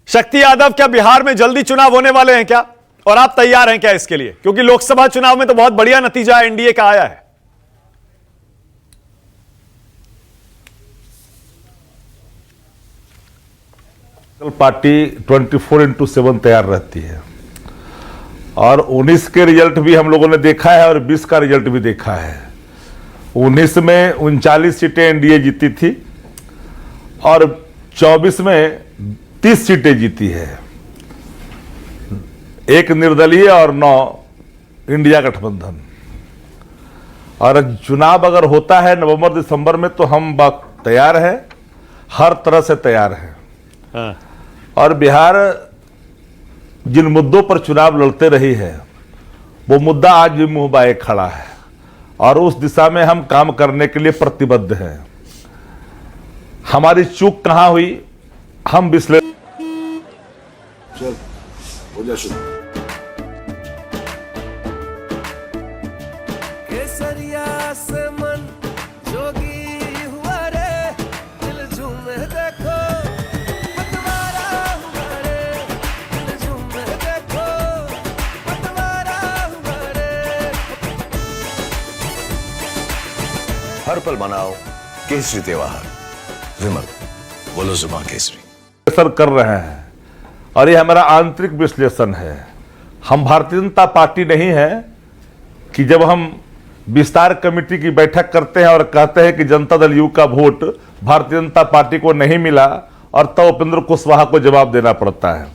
शक्ति यादव, क्या बिहार में जल्दी चुनाव होने वाले हैं क्या, और आप तैयार हैं क्या इसके लिए? क्योंकि लोकसभा चुनाव में तो बहुत बढ़िया नतीजा एनडीए का आया है। पार्टी 24/7 तैयार रहती है और 19 के रिजल्ट भी हम लोगों ने देखा है और 20 का रिजल्ट भी देखा है। 19 में 39 सीटें एनडीए जीती थी और 24 में 30 सीटें जीती है, एक निर्दलीय और 9 इंडिया गठबंधन। और चुनाव अगर होता है नवंबर दिसंबर में तो हम तैयार हैं, हर तरह से तैयार हैं। हाँ। और बिहार जिन मुद्दों पर चुनाव लड़ते रही है वो मुद्दा आज भी मुंह बाए खड़ा है और उस दिशा में हम काम करने के लिए प्रतिबद्ध हैं। हमारी चूक कहां हुई, हम विश्लेषण केसरिया से मन जोगी हुआ रे, दिल झूमे देखो पतवारा हुआ रे, दिल झूमे देखो पतवारा हुआ रे। हर पल मनाओ केसरी त्योहार। विमल, बोलो जुबान केसरी। कर रहे हैं और ये हमारा आंतरिक विश्लेषण है। हम भारतीय जनता पार्टी नहीं है कि जब हम विस्तार कमेटी की बैठक करते हैं और कहते हैं कि जनता दल यू का वोट भारतीय जनता पार्टी को नहीं मिला और तब उपेंद्र कुशवाहा को जवाब देना पड़ता है।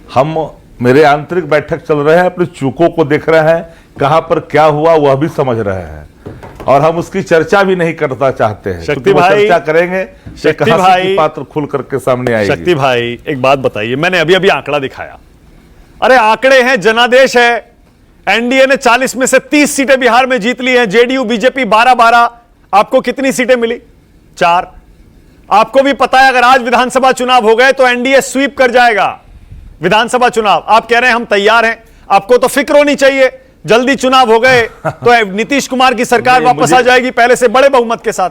हम मेरे आंतरिक बैठक चल रहे हैं, अपनी चूकों को देख रहे हैं, कहां पर क्या हुआ वह भी समझ रहे हैं और हम उसकी चर्चा भी नहीं करना चाहते हैं। शक्ति भाई, चर्चा करेंगे, शक्ति भाई, पात्र खुल करके सामने आएगी। शक्ति भाई, एक बात बताइए, मैंने अभी अभी आंकड़ा दिखाया। अरे आंकड़े हैं, जनादेश है। एनडीए ने 40 में से 30 सीटें बिहार में जीत ली हैं, जेडीयू बीजेपी 12-12। आपको कितनी सीटें मिली? 4। आपको भी पता है अगर आज विधानसभा चुनाव हो गए तो एनडीए स्वीप कर जाएगा विधानसभा चुनाव। आप कह रहे हैं हम तैयार हैं, आपको तो फिक्र होनी चाहिए। जल्दी चुनाव हो गए तो नीतीश कुमार की सरकार वापस आ जाएगी पहले से बड़े बहुमत के साथ।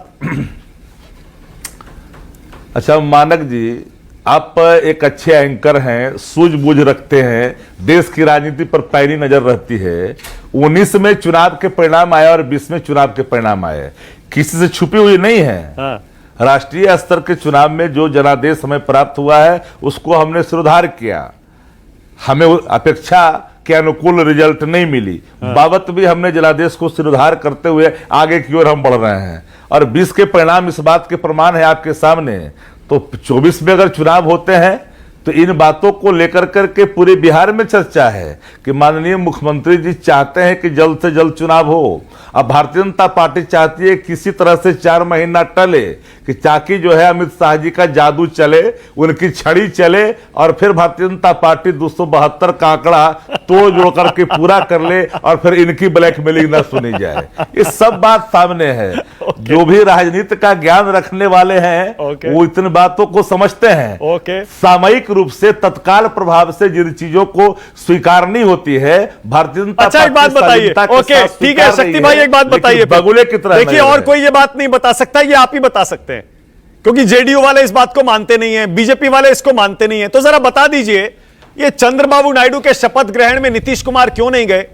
अच्छा मानक जी, आप एक अच्छे एंकर हैं, सूझबूझ रखते हैं, देश की राजनीति पर पैनी नजर रहती है। 19 में चुनाव के परिणाम आए और 20 में चुनाव के परिणाम आए, किसी से छुपी हुई नहीं है। हाँ। राष्ट्रीय स्तर के चुनाव में जो जनादेश हमें प्राप्त हुआ है उसको हमने सुधार किया। हमें अपेक्षा के अनुकूल रिजल्ट नहीं मिली, बाबत भी हमने जनादेश को सुधार करते हुए आगे की ओर हम बढ़ रहे हैं और 20 के परिणाम इस बात के प्रमाण है आपके सामने। तो 24 में अगर चुनाव होते हैं तो इन बातों को लेकर करके पूरे बिहार में चर्चा है कि माननीय मुख्यमंत्री जी चाहते हैं कि जल्द से जल्द चुनाव हो। अब भारतीय जनता पार्टी चाहती है किसी तरह से 4 महीना टले कि ताकि जो है अमित शाह जी का जादू चले, उनकी छड़ी चले और फिर भारतीय जनता पार्टी 272 का आंकड़ा तोड़ जोड़ करके पूरा कर ले और फिर इनकी ब्लैकमेलिंग न सुनी जाए। ये सब बात सामने है। जो भी राजनीति का ज्ञान रखने वाले हैं वो इतनी बातों को समझते हैं। सामयिक रूप से तत्काल प्रभाव से जिन चीजों को स्वीकारनी होती है भारतीय जनता अच्छा एक बात बताइए। ओके ठीक है शक्ति भाई, एक बात बताइए। बगुले की तरह देखिए और कोई ये बात नहीं बता सकता, ये आप ही बता सकते हैं क्योंकि जेडीयू वाले इस बात को मानते नहीं है, बीजेपी वाले इसको मानते नहीं है। तो जरा बता दीजिए ये चंद्रबाबू नायडू के शपथ ग्रहण में नीतीश कुमार क्यों नहीं गए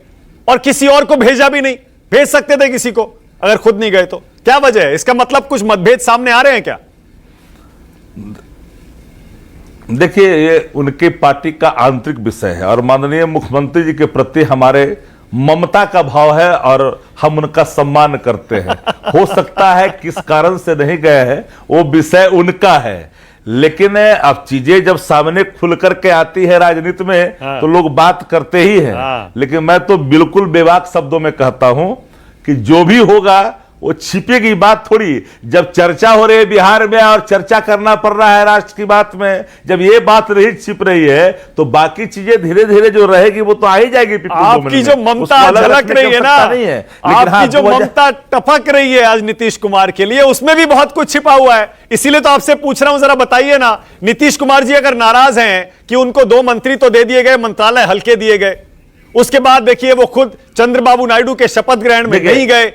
और किसी और को भेजा भी नहीं? भेज सकते थे किसी को, अगर खुद नहीं गए तो क्या वजह है? इसका मतलब कुछ मतभेद सामने आ रहे हैं क्या? देखिए ये उनके पार्टी का आंतरिक विषय है और माननीय मुख्यमंत्री जी के प्रति हमारे ममता का भाव है और हम उनका सम्मान करते हैं। हो सकता है किस कारण से नहीं गए हैं वो विषय उनका है, लेकिन अब चीजें जब सामने खुल करके आती है राजनीति में तो लोग बात करते ही हैं। लेकिन मैं तो बिल्कुल बेबाक शब्दों में कहता हूं कि जो भी होगा वो छिपेगी बात थोड़ी। जब चर्चा हो रही है बिहार में और चर्चा करना पड़ रहा है राष्ट्र की बात में, जब ये बात नहीं छिप रही है तो बाकी चीजें धीरे धीरे जो रहेगी वो तो आ ही जाएगी। आपकी जो ममता झलक रही है ना, आपकी जो ममता टपक रही है आज नीतीश कुमार के लिए, उसमें भी बहुत कुछ छिपा हुआ है। इसीलिए तो आपसे पूछ रहा हूं, जरा बताइए ना, नीतीश कुमार जी अगर नाराज हैं कि उनको 2 मंत्री तो दे दिए गए, मंत्रालय हल्के दिए गए, उसके बाद देखिए वो खुद चंद्रबाबू नायडू के शपथ ग्रहण में नहीं गए,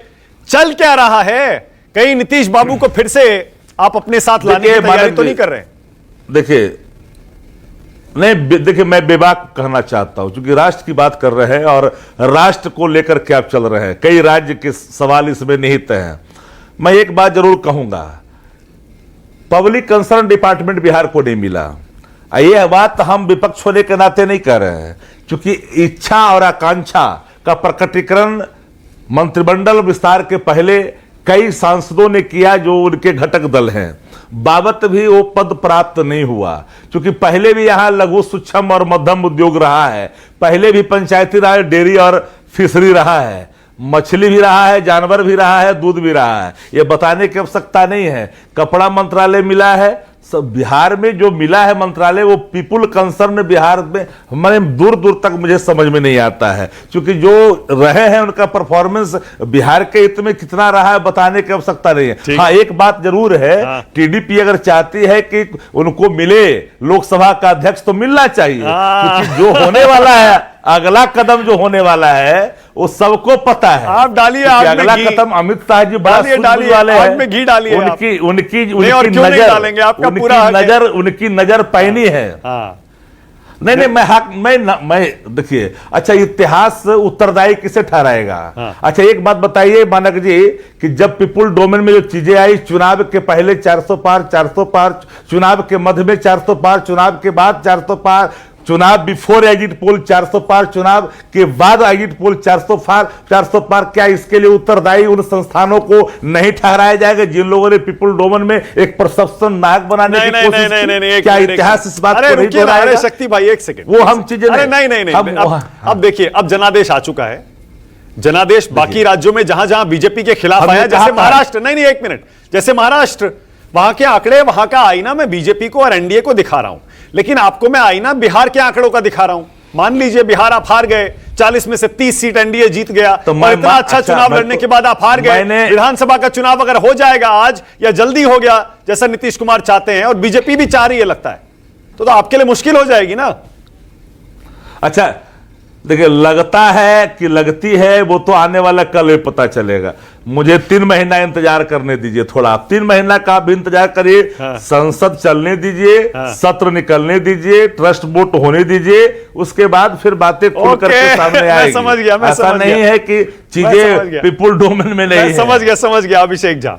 चल क्या रहा है? कहीं नीतीश बाबू को फिर से आप अपने साथ लाने की तैयारी तो नहीं कर रहे? देखिए नहीं, देखिए मैं बेबाक कहना चाहता हूं, क्योंकि राष्ट्र की बात कर रहे हैं और राष्ट्र को लेकर के आप चल रहे हैं, कई राज्य के सवाल इसमें निहित हैं। मैं एक बात जरूर कहूंगा, पब्लिक कंसर्न डिपार्टमेंट बिहार को नहीं मिला। यह बात हम विपक्ष होने के नाते नहीं कर रहे हैं, क्योंकि इच्छा और आकांक्षा का प्रकटीकरण मंत्रिमंडल विस्तार के पहले कई सांसदों ने किया जो उनके घटक दल हैं, बाबत भी वो पद प्राप्त नहीं हुआ। क्योंकि पहले भी यहां लघु सूक्ष्म और मध्यम उद्योग रहा है, पहले भी पंचायती राज, डेयरी और फिशरी रहा है, मछली भी रहा है, जानवर भी रहा है, दूध भी रहा है। यह बताने की आवश्यकता नहीं है। कपड़ा मंत्रालय मिला है, सब बिहार में जो मिला है मंत्रालय, वो पीपुल कंसर्न बिहार में हमारे दूर दूर तक मुझे समझ में नहीं आता है, क्योंकि जो रहे हैं उनका परफॉर्मेंस बिहार के हित में कितना रहा है बताने की आवश्यकता नहीं है। हाँ, एक बात जरूर है, टीडीपी अगर चाहती है कि उनको मिले लोकसभा का अध्यक्ष तो मिलना चाहिए, क्योंकि जो होने वाला है, अगला कदम जो होने वाला है वो सबको पता है। आप डालिए, अगला कदम अमित शाह जी बड़ा सूझबूझ वाले हैं, में घी डालिए, उनकी नजर पैनी है। नहीं, मैं देखिए, अच्छा इतिहास उत्तरदायी किसे ठहराएगा? अच्छा एक बात बताइए मानक जी, कि जब पीपुल डोमेन में जो चीजें आई, चुनाव के पहले 400 पार, चुनाव के मध्य में 400 पार, चुनाव के बाद 400 पार, चुनाव बिफोर एग्जिट पोल 400 पार, चुनाव के बाद एग्जिट पोल 400 पार, क्या इसके लिए उत्तरदायी उन संस्थानों को नहीं ठहराया जाएगा जिन लोगों ने पीपुल डोमेन में एक परसेप्शन नायक बनाने की कोशिश की? क्या इतिहास इस बात को नहीं दोहराएगा? शक्ति भाई एक सेकंड, वो हम चीजें नहीं। अब देखिए, अब जनादेश आ चुका है। जनादेश बाकी राज्यों में जहां जहां बीजेपी के खिलाफ आया, जैसे महाराष्ट्र, नहीं एक मिनट, जैसे महाराष्ट्र, वहां के आंकड़े, वहां का आईना मैं बीजेपी को और एनडीए को दिखा रहा हूं, लेकिन आपको मैं आईना बिहार के आंकड़ों का दिखा रहा हूं। मान लीजिए बिहार आप हार गए, 40 में से 30 सीट एनडीए जीत गया, तो इतना अच्छा चुनाव लड़ने के बाद आप हार गए। विधानसभा का चुनाव अगर हो जाएगा आज या जल्दी हो गया, जैसा नीतीश कुमार चाहते हैं और बीजेपी भी चाह रही है लगता है, तो आपके लिए मुश्किल हो जाएगी ना। अच्छा देखिए, लगता है कि लगती है, वो तो आने वाला कल ही पता चलेगा। मुझे 3 महीना इंतजार करने दीजिए, थोड़ा 3 महीना का आप इंतजार करिए। संसद चलने दीजिए, सत्र निकलने दीजिए, ट्रस्ट वोट होने दीजिए, उसके बाद फिर बातें खुल करके सामने आएगी। समझ गया, ऐसा नहीं है कि चीजें पीपुल डोमेन में नहीं है। समझ गया अभिषेक झा।